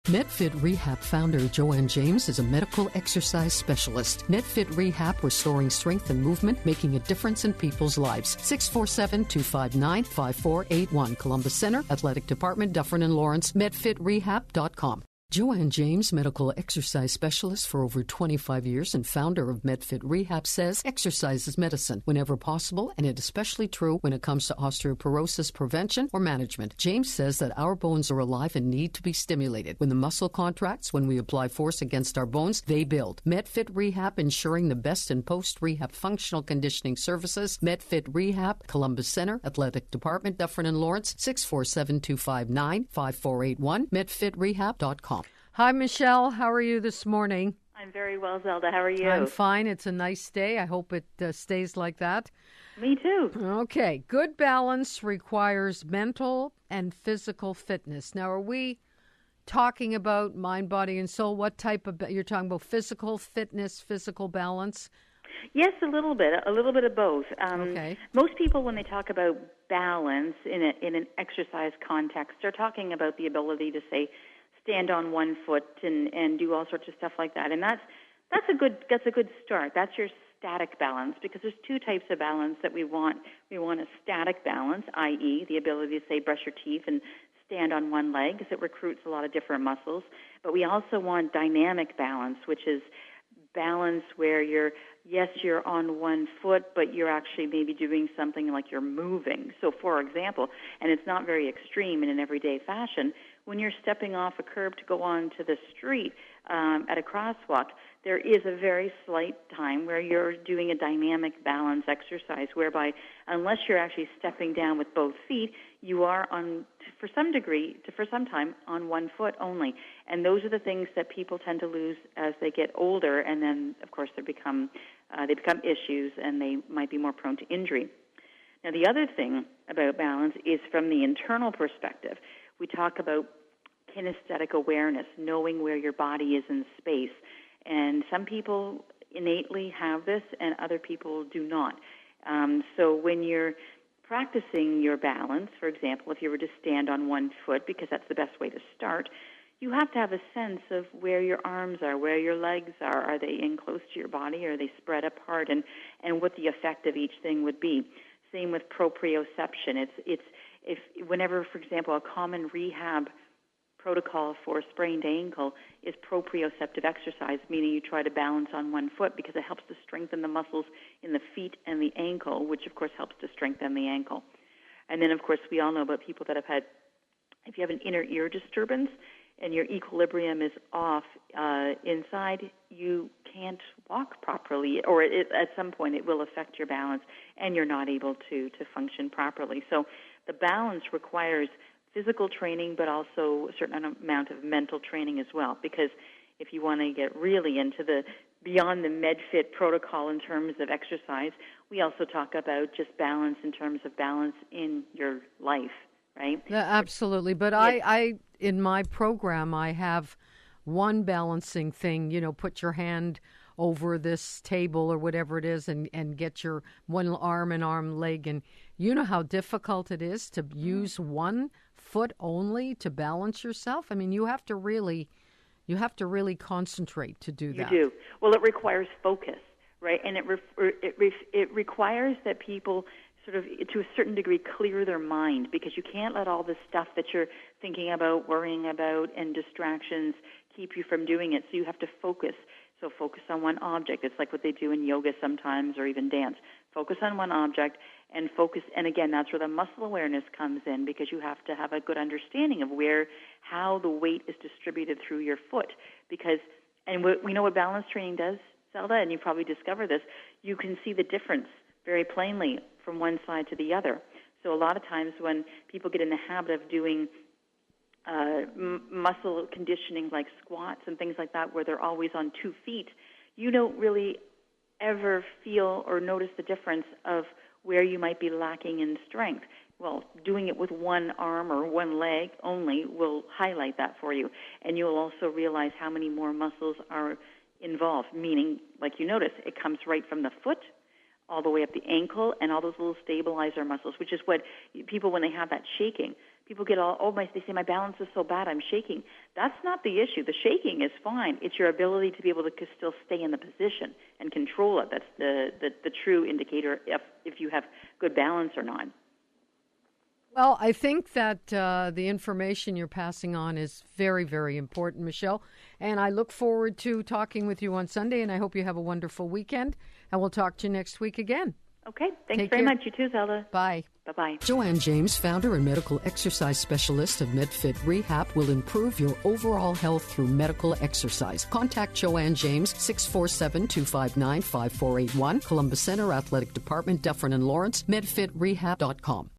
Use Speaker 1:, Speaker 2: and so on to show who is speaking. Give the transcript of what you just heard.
Speaker 1: Medfit Rehab founder Joanne James is a medical exercise specialist. Medfit Rehab, restoring strength and movement, making a difference in people's lives. 647-259-5481. Columbus Center, Athletic Department, Dufferin and Lawrence, medfitrehab.com. Joanne James, medical exercise specialist for over 25 years and founder of Medfit Rehab, says exercise is medicine whenever possible, and it is especially true when it comes to osteoporosis prevention or management. James says that our bones are alive and need to be stimulated. When the muscle contracts, when we apply force against our bones, they build. Medfit Rehab, ensuring the best in post-rehab functional conditioning services. Medfit Rehab, Columbus Center, Athletic Department, Dufferin and Lawrence, 647-259-5481, medfitrehab.com. Hi, Michelle. How are you this morning?
Speaker 2: I'm very well, Zelda. How are you?
Speaker 1: I'm fine. It's a nice day. I hope it stays like that.
Speaker 2: Me too.
Speaker 1: Okay. Good balance requires mental and physical fitness. Now, are we talking about mind, body, and soul? What type of, you're talking about physical fitness, physical balance?
Speaker 2: Yes, a little bit of both.
Speaker 1: Okay.
Speaker 2: Most people, when they talk about balance in an exercise context, they're talking about the ability to, say, stand on one foot and do all sorts of stuff like that. And that's a good start. That's your static balance, because there's two types of balance that we want. We want a static balance, i.e. the ability to, say, brush your teeth and stand on one leg, because it recruits a lot of different muscles. But we also want dynamic balance, which is balance where you're on one foot, but you're actually maybe doing something like you're moving. So, for example, and it's not very extreme in an everyday fashion, when you're stepping off a curb to go onto the street at a crosswalk, there is a very slight time where you're doing a dynamic balance exercise, whereby unless you're actually stepping down with both feet, you are for some time, on one foot only. And those are the things that people tend to lose as they get older, and then, of course, they become issues, and they might be more prone to injury. Now, the other thing about balance is from the internal perspective. We talk about kinesthetic awareness, knowing where your body is in space. And some people innately have this, and other people do not. So when you're practicing your balance, for example, if you were to stand on one foot, because that's the best way to start, you have to have a sense of where your arms are, where your legs are. Are they in close to your body? Are they spread apart? And what the effect of each thing would be. Same with proprioception. Whenever, for example, a common rehab protocol for a sprained ankle is proprioceptive exercise, meaning you try to balance on one foot, because it helps to strengthen the muscles in the feet and the ankle, which of course helps to strengthen the ankle. And then, of course, we all know about people that have had, if you have an inner ear disturbance and your equilibrium is off inside, you can't walk properly, or at some point it will affect your balance, and you're not able to function properly. So the balance requires physical training, but also a certain amount of mental training as well, because if you want to get really into beyond the Medfit protocol in terms of exercise, we also talk about just balance in terms of balance in your life, right?
Speaker 1: Yeah, absolutely. But I in my program, I have one balancing thing, put your hand over this table or whatever it is and get your one arm and arm, leg. And you know how difficult it is to use one foot only to balance yourself? I mean, you have to really concentrate to do that.
Speaker 2: You do. Well, it requires focus, right? And it requires that people sort of, to a certain degree, clear their mind, because you can't let all the stuff that you're thinking about, worrying about, and distractions keep you from doing it. So you have to focus. So focus on one object. It's like what they do in yoga sometimes, or even dance. Focus on one object and focus. And again, that's where the muscle awareness comes in, because you have to have a good understanding of how the weight is distributed through your foot. And we know what balance training does, Zelda, and you probably discovered this. You can see the difference very plainly from one side to the other. So a lot of times when people get in the habit of doing muscle conditioning like squats and things like that, where they're always on 2 feet, you don't really ever feel or notice the difference of where you might be lacking in strength. Well, doing it with one arm or one leg only will highlight that for you. And you'll also realize how many more muscles are involved, meaning, like you notice, it comes right from the foot all the way up the ankle and all those little stabilizer muscles, which is what people, when they have that shaking, People get they say my balance is so bad, I'm shaking. That's not the issue. The shaking is fine. It's your ability to be able to still stay in the position and control it. That's the true indicator if you have good balance or not.
Speaker 1: Well, I think that the information you're passing on is very, very important, Michelle. And I look forward to talking with you on Sunday, and I hope you have a wonderful weekend. And we'll talk to you next week again.
Speaker 2: Okay. Thanks very much. You too, Zelda.
Speaker 1: Bye.
Speaker 2: Bye-bye.
Speaker 1: Joanne James, founder and medical exercise specialist of Medfit Rehab, will improve your overall health through medical exercise. Contact Joanne James, 647-259-5481, Columbus Center Athletic Department, Dufferin and Lawrence, medfitrehab.com.